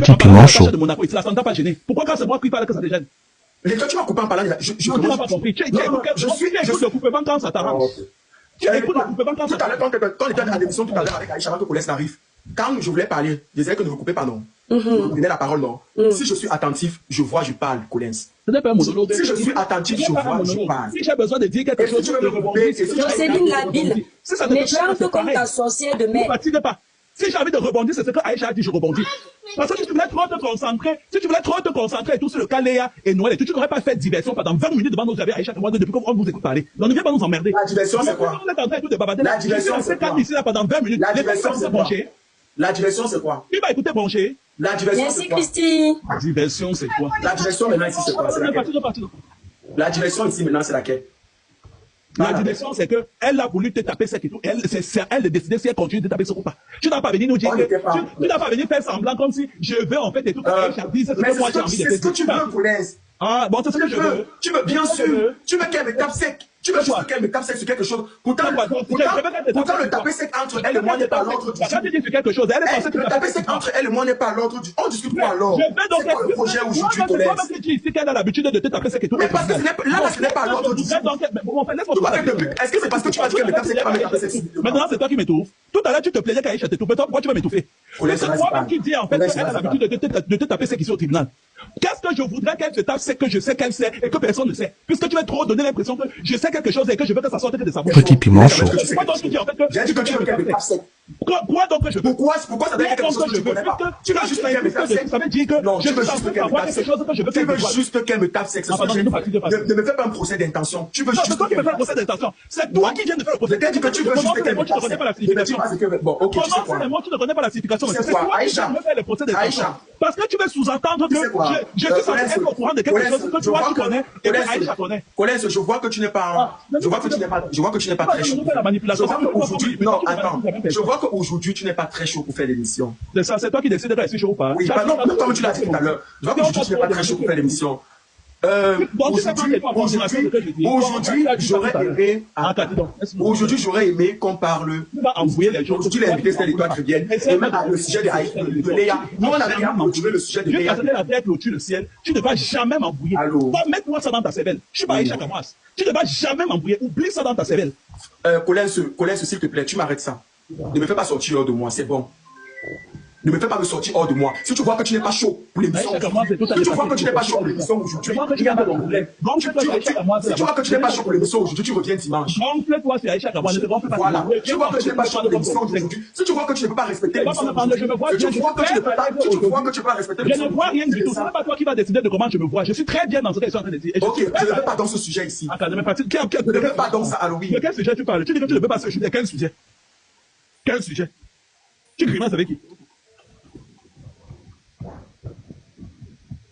Petit piment chaud. de Monaco, ça ne t'a pas gêné. Pourquoi quand c'est moi qui parle que ça te gêne? Mais toi, tu m'as coupé en parlant. Tu n'as pas compris. Tu écoutes le coupement quand ça t'arrange. Tu écoutes le coupement quand ça t'arrange. Quand on était à l'émission tout à l'heure avec Aïcha, avant que Colès n'arrive, quand je voulais parler, je disais que ne vous coupez pas, non. Vous prenez la parole, non. Si je suis attentif, je vois, je parle, Colès. Ce n'est pas un monologue. Si je suis attentif, je vois, je parle. Si j'ai besoin de dire quelque chose, tu veux me rebondir. Jocelyne Labille, méchante comme ta sorcière de mer. Ne pas. Si j'ai envie de rebondir, c'est ce que Aïcha a dit, je rebondis. Parce que si tu voulais trop te concentrer, et tout sur le cas Léa et Noël et tout, tu n'aurais pas fait diversion pendant 20 minutes devant nos amis Aïcha et moi depuis qu'on vous écoute parler. Donc ne viens pas nous emmerder. La diversion, c'est quoi? On est en train de babader. La diversion, c'est quoi? Ici là pendant 20 minutes. La diversion, c'est quoi? La diversion, c'est quoi? Il va écouter branché. La diversion, Merci c'est quoi? Christine. La diversion, c'est quoi? La diversion maintenant ici, c'est quoi? C'est laquelle? La diversion ici maintenant, c'est laquelle? La direction, c'est que elle a voulu te taper cette et tout. C'est elle de décider si elle continue de taper ce ou pas. Tu n'as pas venu nous dire que tu n'as pas venu faire semblant comme si je veux en fait et tout. Mais c'est ce que tu veux, Colès. Ah, bon, c'est ce que je veux. Tu veux, bien sûr. Tu veux qu'elle me tape sec. Tu veux juste qu'elle me tape sec sur quelque chose. Pourtant, le taper sec entre elle et moi n'est pas l'ordre du jour. Quand tu dis sur quelque chose, elle est censée le taper sec entre elle et moi n'est pas l'ordre du jour. On discute quoi alors? C'est quoi le projet aujourd'hui, Colès? Tu dis ici qu'elle a l'habitude de te taper sec et tout. Mais parce que là, ce n'est pas l'ordre du jour. Est-ce que c'est parce que tu vas dire qu'elle me tape sec qu'elle va me taper sec? Maintenant, c'est toi qui m'étouffes. Tout à l'heure, tu te plaignais qu'Aïcha t'étouffe. Pourquoi tu vas m'étouffer? C'est moi-même qui dis en fait qu'elle a l'habitude de te taper sec ici au tribunal. Qu'est-ce que je voudrais qu'elle se tape, c'est que je sais qu'elle sait et que personne ne sait. Puisque tu vas trop donner l'impression que je sais quelque chose et que je veux que ça sorte que de sa bouche. Petit piment chaud. Pourquoi donc tu dis en fait que j'ai dit que tu veux qu'elle me tape sec? Quoi donc que je veux? Pourquoi ça doit être quelque chose que je ne connais pas? Tu veux juste qu'elle me tape sec? Ça veut dire que non, je veux juste qu'elle me tape sec. Tu veux juste qu'elle me tape sec. Ne me fais pas un procès d'intention. Tu veux juste qu'elle me fasse un procès d'intention. C'est toi qui viens de faire le procès. Dit que tu veux juste qu'elle me tape sec. Bon, ok, tu sais quoi? Tu ne connais pas la signification. C'est quoi, Aïcha? Aïcha. Parce que tu veux sous-entendre que je suis censé être au courant de quelque chose que toi tu connais et que Aïcha connaît. Colès, je vois que tu n'es pas, je vois que tu n'es pas très chaud. Non, attends. Je vois qu'aujourd'hui tu n'es pas très chaud pour faire l'émission. C'est ça, c'est toi qui décides de rester chaud ou pas. Oui, non, comme tu l'as dit tout à l'heure. Je vois qu'aujourd'hui tu n'es pas très chaud pour faire l'émission. Aujourd'hui, j'aurais aimé qu'on parle. Aujourd'hui, l'invité, c'était l'Étoile qui viennent. Et même le sujet de Léa. Nous, on avait trouvé le sujet de Léa. Tu la tête au-dessus du ciel. Tu ne vas jamais m'embrouiller. Mets-moi ça dans ta cervelle. Je suis pas Aïcha Kamas. Tu ne vas jamais m'embrouiller. Oublie ça dans ta cervelle. Colès, s'il te plaît, tu m'arrêtes ça. Ne me fais pas sortir hors de moi, c'est bon. Ne me fais pas me sortir hors de moi. Si tu vois que tu n'es pas chaud pour l'émission, si tu vois que tu n'es pas chaud pour l'émission aujourd'hui, si tu vois que tu n'es pas chaud pour l'émission aujourd'hui, tu reviens dimanche. Voilà. Tu vois que tu n'es pas chaud pour l'émission aujourd'hui. Si tu vois que tu ne peux pas respecter l'émission, si tu vois que tu ne peux pas respecter l'émission, je ne vois rien du tout. Ce n'est pas toi qui vas décider de comment je me vois. Je suis très bien dans ce que je suis en train de dire. Ok, je ne vais pas dans ce sujet ici. Attends, ne vais pas dans ça, Halloween. De quel sujet tu parles? Tu dis que tu ne veux pas ce sujet. Quel sujet? Quel sujet? Tu grimaces avec qui?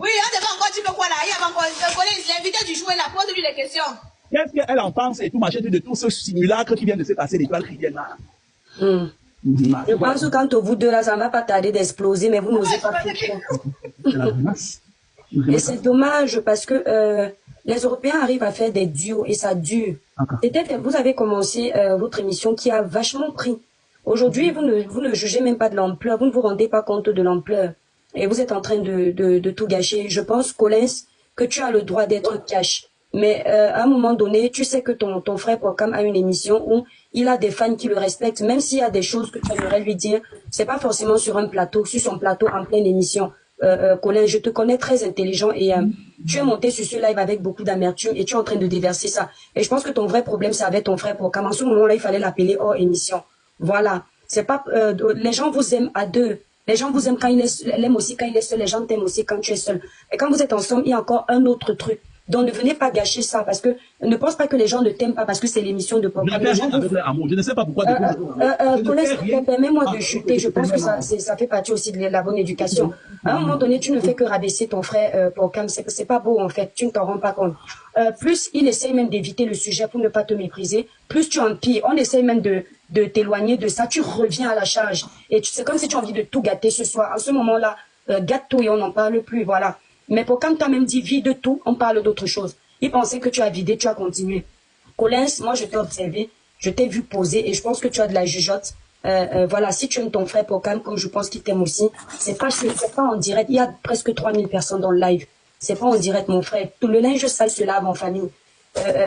Oui, on devait encore dire quoi là? Il y a encore l'invité du jour là, pose-lui les questions. Qu'est-ce qu'elle en pense et tout machin de tout ce simulacre qui vient de se passer, l'Étoile chrétienne là? Je pense que quand vous deux là, ça ne va pas tarder d'exploser, mais vous n'osez pas faire. Et c'est dommage parce que les Européens arrivent à faire des duos et ça dure. Peut-être vous avez commencé votre émission qui a vachement pris. Aujourd'hui, vous ne jugez même pas de l'ampleur, vous ne vous rendez pas compte de l'ampleur. Et vous êtes en train de tout gâcher. Je pense, Colès, que tu as le droit d'être cash. Mais à un moment donné, tu sais que ton frère Procam a une émission où il a des fans qui le respectent. Même s'il y a des choses que tu aimerais lui dire, c'est pas forcément sur un plateau, sur son plateau en pleine émission. Colin, je te connais très intelligent et tu es monté sur ce live avec beaucoup d'amertume et tu es en train de déverser ça. Et je pense que ton vrai problème, c'est avec ton frère Procam. En ce moment-là, il fallait l'appeler hors émission. Voilà. C'est pas les gens vous aiment à deux. Les gens vous aiment quand l'aiment aussi quand il est seul. Les gens t'aiment aussi quand tu es seul. Et quand vous êtes ensemble, il y a encore un autre truc. Donc ne venez pas gâcher ça parce que ne pense pas que les gens ne t'aiment pas parce que c'est l'émission de Procam. Je ne sais pas pourquoi. Permets-moi de chuter. Je pense que ça fait partie aussi de la bonne éducation. À un moment donné, tu ne fais que rabaisser ton frère Procam. C'est pas beau en fait. Tu ne t'en rends pas compte. Plus il essaye même d'éviter le sujet pour ne pas te mépriser, plus tu empires. On essaye même de t'éloigner de ça. Tu reviens à la charge. Et c'est comme si tu as envie de tout gâter ce soir. En ce moment-là, gâte tout et on n'en parle plus. Voilà. Mais Procam t'a même dit vide tout, on parle d'autre chose. Il pensait que tu as vidé, tu as continué. Collins, moi je t'ai observé, je t'ai vu poser et je pense que tu as de la jugeote. voilà, si tu aimes ton frère Pokam, comme je pense qu'il t'aime aussi, c'est pas en direct. Il y a presque 3000 personnes dans le live. C'est pas en direct, mon frère. Tout le linge sale se lave en famille.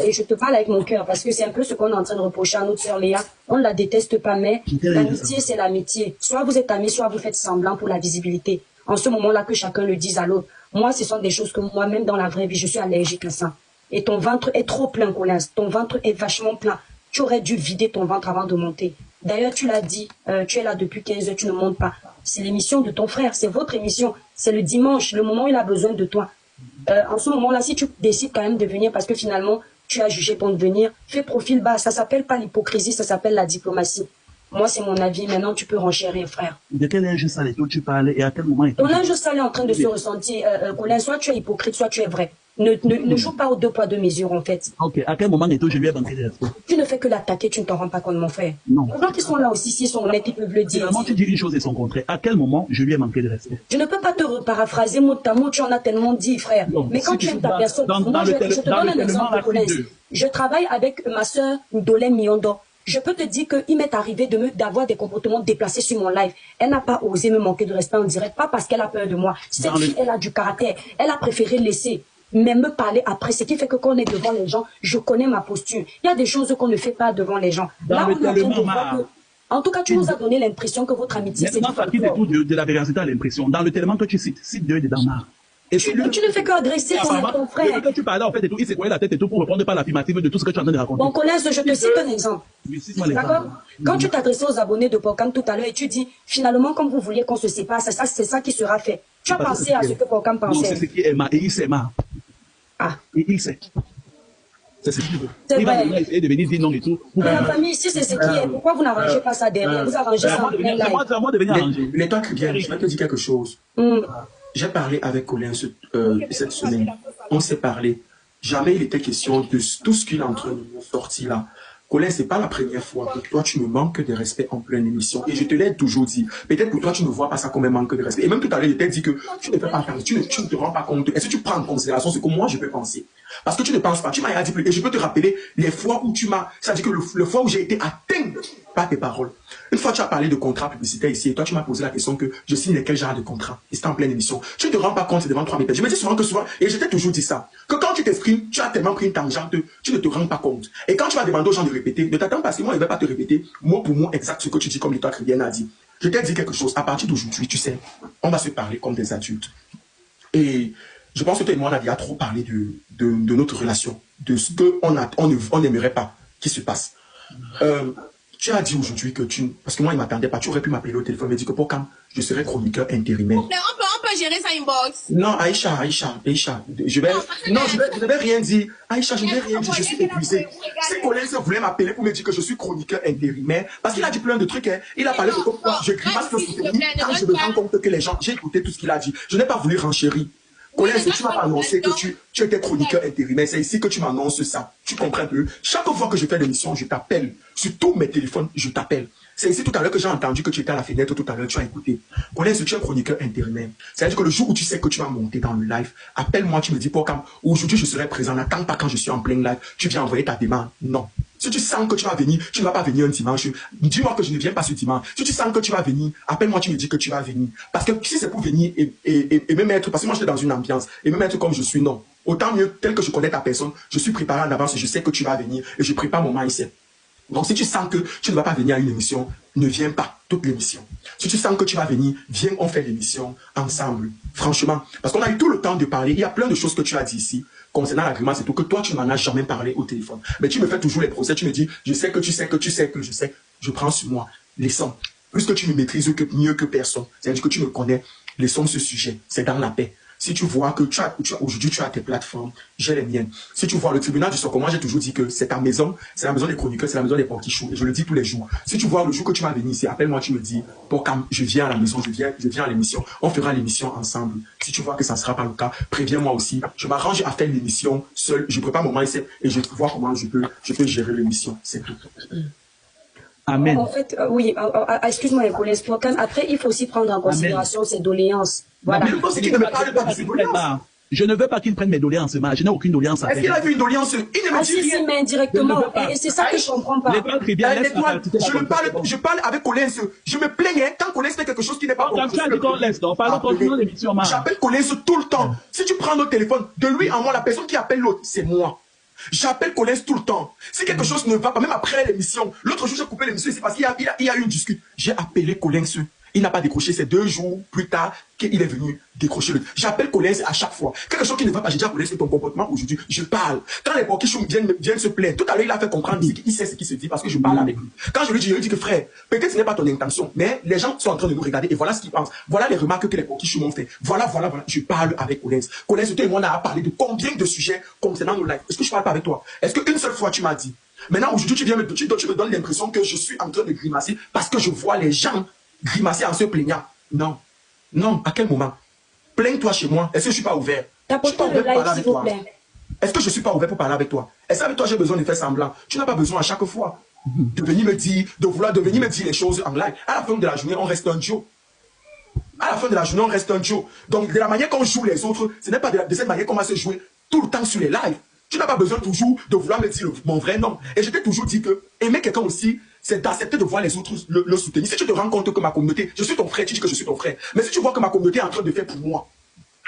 Et je te parle avec mon cœur, parce que c'est un peu ce qu'on est en train de reprocher à notre sœur Léa. On ne la déteste pas, mais l'amitié, c'est l'amitié. Soit vous êtes amis, soit vous faites semblant pour la visibilité. En ce moment-là, que chacun le dise à l'autre. Moi, ce sont des choses que moi-même, dans la vraie vie, je suis allergique à ça. Et ton ventre est trop plein, Colin. Ton ventre est vachement plein. Tu aurais dû vider ton ventre avant de monter. D'ailleurs, tu l'as dit, tu es là depuis 15 heures, tu ne montes pas. C'est l'émission de ton frère, c'est votre émission. C'est le dimanche, le moment où il a besoin de toi. En ce moment-là, si tu décides quand même de venir parce que finalement, tu as jugé ton devenir, fais profil bas. Ça s'appelle pas l'hypocrisie, ça s'appelle la diplomatie. Moi, c'est mon avis. Maintenant, tu peux renchérir, frère. De quel linge sale tu parles et à quel moment ton linge sale est en train de se ressentir, Colin. Soit tu es hypocrite, soit tu es vrai. Ne joue pas aux 2 poids 2 mesures, en fait. Ok, à quel moment je lui ai manqué de respect? Tu ne fais que l'attaquer, tu ne t'en rends pas compte, mon frère. Non. Les gens qui sont là aussi, s'ils sont honnêtes, ils peuvent le dire. Finalement, tu dis une chose et son contraire. À quel moment je lui ai manqué de respect? Je ne peux pas te reparaphraser mot à mot, tu en as tellement dit, frère. Non, mais quand si tu aimes ta personne, moi, je te donne un exemple, Colin. Je travaille avec ma sœur Ndolé Miondo. Je peux te dire qu'il m'est arrivé d'avoir des comportements déplacés sur mon live. Elle n'a pas osé me manquer de respect en direct, pas parce qu'elle a peur de moi. Cette fille, elle a du caractère. Elle a préféré laisser, mais me parler après. Ce qui fait que quand on est devant les gens, je connais ma posture. Il y a des choses qu'on ne fait pas devant les gens. Là, on est en train de voir que... En tout cas, tu nous as donné l'impression que votre amitié, c'est... Maintenant, ça quitte tout de la véracité à l'impression. Dans le tellement que tu cites 2 dedans marre. Et tu ne fais qu'adresser ton frère. Quand tu parlais en fait et tout, il s'est coincé la tête et tout pour répondre par l'affirmative de tout ce que tu es en train de raconter. Bon, Colin, je te cite un exemple. D'accord? Quand tu t'adressais aux abonnés de Pokam tout à l'heure et tu dis, finalement, comme vous vouliez qu'on se sépare, c'est ça qui sera fait. Tu as pensé à ce que Pokam pensait. Non, c'est ce qui est marre. Et il s'est marre. Ah. Et il sait. C'est ce qu'il veut. C'est il vrai. va essayer de venir dire non et tout. La famille, si c'est ce qui est, pourquoi vous n'arrangez pas ça derrière? Vous arrangez ça en plein live. C'est à moi de venir arranger. Mais toi, Kylian, je vais te dire quelque chose. J'ai parlé avec Colin cette semaine. On s'est parlé. Jamais il était question de tout ce qu'il est en train de nous sortir là. Colin, c'est pas la première fois que toi, tu me manques de respect en pleine émission. Et je te l'ai toujours dit. Peut-être pour toi, tu ne vois pas ça comme un manque de respect. Et même tout à l'heure, je t'ai dit que tu ne fais pas attention, tu ne te rends pas compte. Est-ce que tu prends en considération ce que moi, je peux penser? Parce que tu ne penses pas. Tu m'as dit plus. Et je peux te rappeler les fois où tu m'as... C'est-à-dire que le fois où j'ai été atteint par tes paroles. Une fois, tu as parlé de contrat publicitaire ici. Et toi, tu m'as posé la question que je signe quel genre de contrat. Et c'était en pleine émission. Tu ne te rends pas compte, c'est devant 3000 personnes. Je me dis souvent, et je t'ai toujours dit ça, que quand tu t'exprimes, tu as tellement pris une tangente, tu ne te rends pas compte. Et quand tu vas demander aux gens de répéter, ne t'attends pas, parce que moi, je ne vais pas te répéter mot pour mot exact ce que tu dis, comme l'État chrétien a dit. Je t'ai dit quelque chose. À partir d'aujourd'hui, tu sais, on va se parler comme des adultes. Et je pense que toi et moi, on a déjà trop parlé de notre relation, de ce qu'on n'aimerait pas qui se passe. Tu as dit aujourd'hui que parce que moi, il ne m'attendait pas. Tu aurais pu m'appeler au téléphone et me dire que pour quand je serai chroniqueur intérimaire. On peut gérer ça inbox. Non, Aïcha, je ne vais rien dire. Aïcha, je ne vais rien dire, je suis épuisé. Si Colin voulait m'appeler pour me dire que je suis chroniqueur intérimaire, parce qu'il a dit plein de trucs, hein. Il a parlé de pourquoi je grimace le soutien quand je me rends compte que les gens, j'ai écouté tout ce qu'il a dit. Je n'ai pas voulu renchérir. Colin, tu m'as pas annoncé que tu étais chroniqueur intérimaire. C'est ici que tu m'annonces ça. Tu comprends un peu? Chaque fois que je fais l'émission, je t'appelle. Sur tous mes téléphones, je t'appelle. C'est ici tout à l'heure que j'ai entendu que tu étais à la fenêtre tout à l'heure, tu as écouté. Colin, tu es chroniqueur intérimaire. C'est-à-dire que le jour où tu sais que tu vas monter dans le live, appelle-moi, tu me dis, Pokam, aujourd'hui je serai présent. N'attends pas quand je suis en plein live, tu viens envoyer ta demande. Non. Si tu sens que tu vas venir, tu ne vas pas venir un dimanche. Dis-moi que je ne viens pas ce dimanche. Si tu sens que tu vas venir, appelle-moi, tu me dis que tu vas venir. Parce que si c'est pour venir et même être, parce que moi j'étais dans une ambiance, et même être comme je suis, non. Autant mieux, tel que je connais ta personne, je suis préparé en avance, je sais que tu vas venir et je prépare mon mindset. Donc si tu sens que tu ne vas pas venir à une émission, ne viens pas toute l'émission. Si tu sens que tu vas venir, viens, on fait l'émission ensemble. Franchement, parce qu'on a eu tout le temps de parler. Il y a plein de choses que tu as dit ici concernant la grimace et tout, que toi tu n'en as jamais parlé au téléphone. Mais tu me fais toujours les procès, tu me dis, je sais que tu sais que tu sais que je sais. Je prends sur moi, laissons. Plus que tu me maîtrises mieux que personne, c'est-à-dire que tu me connais, laissons ce sujet, c'est dans la paix. Si tu vois que aujourd'hui tu as tes plateformes, j'ai les miennes. Si tu vois le tribunal du Soccer, moi j'ai toujours dit que c'est ta maison, c'est la maison des chroniqueurs, c'est la maison des petits choux. Et je le dis tous les jours. Si tu vois le jour que tu vas venir ici, appelle-moi, tu me dis, Pokam, je viens à la maison, je viens à l'émission. On fera l'émission ensemble. Si tu vois que ça ne sera pas le cas, préviens-moi aussi. Je m'arrange à faire l'émission seul. Je prépare mon mindset et je vois comment je peux gérer l'émission. C'est tout. Amen. En fait, oui, excuse-moi, Pokam. Après, il faut aussi prendre en considération ses doléances. Voilà. Mais si tu ne me parles pas de ces doléances, Je ne veux pas qu'il prenne mes doléances, je n'ai aucune doléance à faire. Est-ce qu'il a vu une doléance? Il ne me dit rien. Si, mais indirectement. Et c'est ça que je comprends pas. Je parle avec Collins. Je me plaignais quand Collins fait quelque chose qui n'est pas bon. J'appelle Collins tout le temps. Si tu prends notre téléphone, de lui à moi, la personne qui appelle l'autre, c'est moi. J'appelle Collins tout le temps. Si quelque chose ne va pas, même après l'émission, l'autre jour j'ai coupé l'émission, c'est parce qu'il y a eu une discussion. J'ai appelé Collins. Il n'a pas décroché, c'est 2 jours plus tard qu'il est venu décrocher. J'appelle Collins à chaque fois. Quelque chose qui ne va pas, j'ai dit à Collins, c'est ton comportement aujourd'hui. Je parle. Quand les Bokichoum viennent se plaindre, tout à l'heure, il a fait comprendre qu'il sait ce qui se dit parce que je parle avec lui. Quand je lui dis que frère, peut-être ce n'est pas ton intention, mais les gens sont en train de nous regarder et voilà ce qu'ils pensent. Voilà les remarques que les Bokichoum ont fait. Voilà. Je parle avec Collins. Collins, toi et moi, on a parlé de combien de sujets concernant nos lives. Est-ce que je parle pas avec toi? Est-ce qu'une seule fois tu m'as dit? Maintenant, aujourd'hui, tu me donnes l'impression que je suis en train de grimacer parce que je vois les gens grimacer en se plaignant. Non. Non, à quel moment? Plains-toi chez moi. Est-ce que je suis pas ouvert? Je suis pas ouvert pour parler avec toi. Est-ce que je suis pas ouvert pour parler avec toi? Est-ce qu'avec toi j'ai besoin de faire semblant? Tu n'as pas besoin à chaque fois de venir me dire, de venir me dire les choses en live. À la fin de la journée, on reste un duo. À la fin de la journée, on reste un duo. Donc, de la manière qu'on joue les autres, ce n'est pas de cette manière qu'on va se jouer tout le temps sur les lives. Tu n'as pas besoin toujours de vouloir me dire mon vrai nom. Et je t'ai toujours dit que aimer quelqu'un aussi, c'est d'accepter de voir les autres le soutenir. Si tu te rends compte que ma communauté, je suis ton frère, tu dis que je suis ton frère. Mais si tu vois que ma communauté est en train de faire pour moi,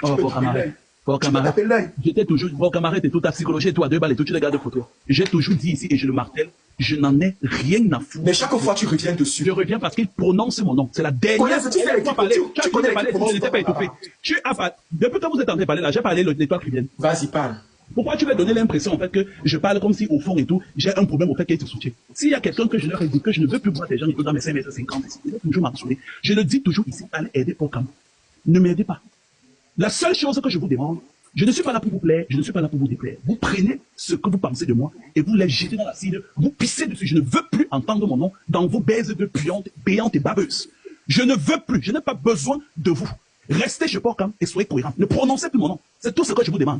tu peux taper l'œil. J'étais toujours, bon camarade, et toute ta psychologie, toi, 2 balles et tout, tu regardes photos. J'ai toujours dit ici, et je le martèle, je n'en ai rien à foutre. Mais chaque fois, tu reviens dessus. Je reviens parce qu'il prononce mon nom. C'est la dernière fois que tu parlais. Je n'étais pas étouffé. Depuis que vous êtes en train de parler là, j'ai parlé de toi qui viennent. Vas-y, parle. Pourquoi tu vas donner l'impression en fait que je parle comme si au fond et tout, j'ai un problème au fait qu'il te soutient. S'il y a quelqu'un que je leur ai dit que je ne veux plus voir des gens dans mes 5,50 m, il est toujours marcher. Je le dis toujours ici, allez aider Port-Cam. Ne m'aidez pas. La seule chose que je vous demande, je ne suis pas là pour vous plaire, je ne suis pas là pour vous déplaire. Vous prenez ce que vous pensez de moi et vous les jetez dans la cible, vous pissez dessus. Je ne veux plus entendre mon nom dans vos baises de puantes et babeuses. Je ne veux plus, je n'ai pas besoin de vous. Restez chez Port-Cam et soyez cohérents. Ne prononcez plus mon nom. C'est tout ce que je vous demande.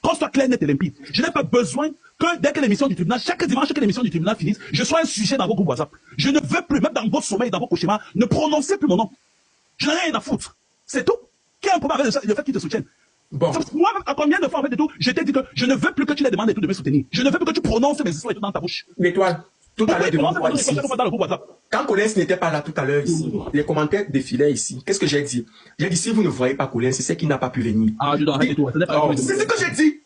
Qu'on soit clair, net et limpide. Je n'ai pas besoin que dès que l'émission du tribunal, chaque dimanche que l'émission du tribunal finisse, je sois un sujet dans vos groupes WhatsApp. Je ne veux plus, même dans vos sommeils, dans vos cauchemars, ne prononcez plus mon nom. Je n'ai rien à foutre. C'est tout. Qui a un problème avec le fait qu'ils te soutiennent? Bon. Moi, à combien de fois, en fait, et tout, je t'ai dit que je ne veux plus que tu les demandes et tout de me soutenir. Je ne veux plus que tu prononces mes histoires et tout dans ta bouche. L'étoile. Tout à l'heure devant toi ici. Quand Collins n'était pas là tout à l'heure ici, les commentaires défilaient ici. Qu'est-ce que j'ai dit? J'ai dit, si vous ne voyez pas Collins, c'est qu'il n'a pas pu venir. Ah, je dois arrêter tout. C'est ce que j'ai dit.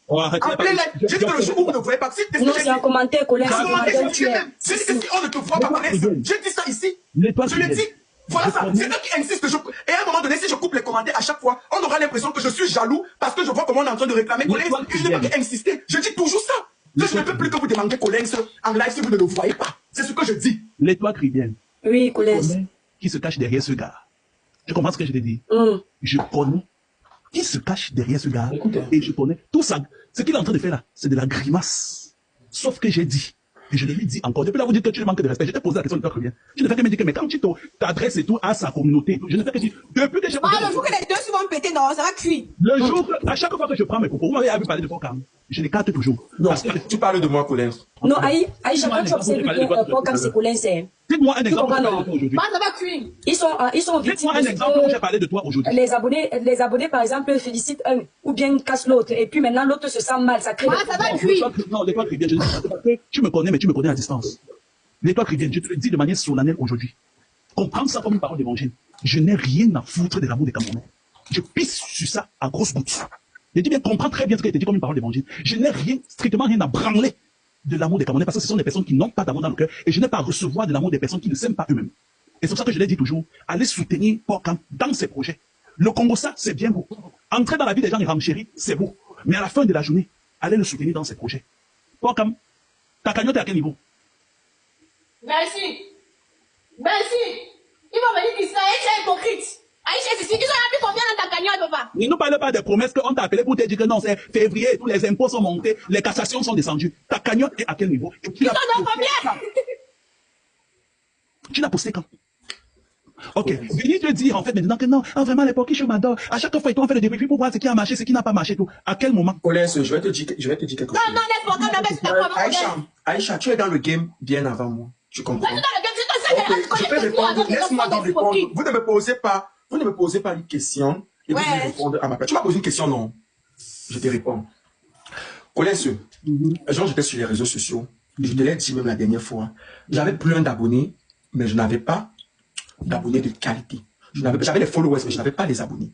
J'ai dit que le jour où vous ne voyez pas, non, c'est un commentaire, Collins. J'ai dit que si on ne te voit pas, Collins, j'ai dit ça ici. Je l'ai dit. Voilà ça. C'est eux qui insistent. Et à un moment donné, si je coupe les commentaires à chaque fois, on aura l'impression que je suis jaloux parce que je vois comment on est en train de réclamer Collins. Je n'ai pas qu'insister. Je dis toujours ça. Je ne peux plus que vous demandiez Collins en live si vous ne le voyez pas. C'est ce que je dis. L'étoile chrétienne. Oui, Collins. Qui se cache derrière ce gars. Tu comprends ce que je te dis? Je connais qui se cache derrière ce gars. Et je connais tout ça. Ce qu'il est en train de faire là, c'est de la grimace. Sauf que j'ai dit, et je lui dis encore, depuis là vous dites que tu manques de respect, je t'ai posé la question de l'étoile chrétienne. Tu ne fais que me dire que, mais quand tu t'adresses et tout à sa communauté, je ne fais que dire, depuis que j'ai... Ah, le jour que les deux vont péter, non, ça va cuire. Le jour, à chaque fois que je prends mes propos, vous m'avez vu parler de Port-Cam. Je les carte toujours. Non, parce que tu parles de moi, Collins. Non, Aïcha, quand tu observes que Port-Cam, c'est Collins, c'est... Dites-moi un exemple où j'ai parlé de toi aujourd'hui. Ça va cuire. Ils sont victimes. Dites-moi un exemple où j'ai parlé de toi aujourd'hui. Les abonnés, par exemple, félicitent un ou bien cassent l'autre. Et puis maintenant, l'autre se sent mal. Ça crée ça va cuire. Non, l'étoile chrétienne, je ne sais pas. Tu me connais, mais tu me connais à distance. L'étoile chrétienne, je te le dis de manière solennelle aujourd'hui. Comprendre ça comme une parole d'évangile. Je n'ai rien à foutre de l'amour des Camerounais. Je pisse sur ça à grosses gouttes. Je dis bien, comprends très bien ce qui a été dit comme une parole d'évangile. Je n'ai strictement rien à branler de l'amour des Camerounais parce que ce sont des personnes qui n'ont pas d'amour dans le cœur et je n'ai pas à recevoir de l'amour des personnes qui ne s'aiment pas eux-mêmes. Et c'est pour ça que je l'ai dit toujours, allez soutenir Port-Cam dans ses projets. Le Congo, ça, c'est bien beau. Entrer dans la vie des gens et renchérir, c'est beau. Mais à la fin de la journée, allez le soutenir dans ses projets. Port-Cam, ta cagnotte est à quel niveau? Merci. Il va venir dire ça, c'est hypocrite. Aïcha, ils ont mis combien dans ta cagnotte, papa? Ne nous parle pas des promesses qu'on t'a appelé pour te dire que non, c'est février, tous les impôts sont montés, les cassations sont descendues. Ta cagnotte est à quel niveau? Ils en ont combien? Tu l'as posté quand? Ok, venez te dire en fait maintenant que non, vraiment l'époque je m'adore. À chaque fois, on fait le débriefing pour voir ce qui a marché, ce qui n'a pas marché, tout. À quel moment? Collins, je vais te dire quelque chose. Non, laisse-moi quand même, c'est pas Aïcha, tu es dans le game bien avant moi. Tu comprends? Je suis dans le game, je vais répondre, laisse-moi t'en répondre. Vous ne me posez pas une question et vous allez répondre à ma place. Tu m'as posé une question, non? Je te réponds. Connais-ce, genre j'étais sur les réseaux sociaux, je te l'ai dit même la dernière fois, j'avais plein d'abonnés, mais je n'avais pas d'abonnés de qualité. J'avais les followers, mais je n'avais pas les abonnés.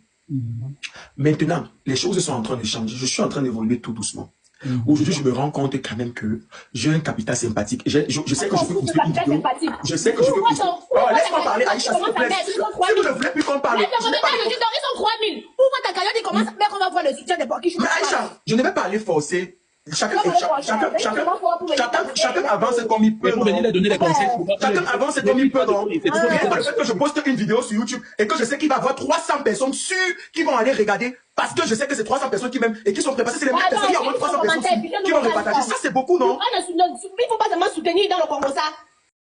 Maintenant, les choses sont en train de changer. Je suis en train d'évoluer tout doucement. Aujourd'hui, je me rends compte quand même que j'ai un capital sympathique. Je sais que je peux poster une vidéo. Je sais que je peux poster. Oh, laisse-moi parler, Aïcha, s'il te plaît. Si vous ne voulez plus qu'on parle. Ils sont 3000. Pourquoi ta cagnotte commence à faire qu'on va voir le soutien des porcs? Mais Aïcha, je ne vais pas aller forcer. Chacun avance comme il peut. Chacun avance comme il peut. Donc, le fait que je poste une vidéo sur YouTube et que je sais qu'il va y avoir 300 personnes sûres qui vont aller regarder parce que je sais que c'est 300 personnes qui m'aiment et qui sont préparées. C'est les mêmes personnes qui ont 300 personnes qui vont repartager. Ça, c'est beaucoup, non? Il ne faut pas seulement soutenir dans le Congo ça.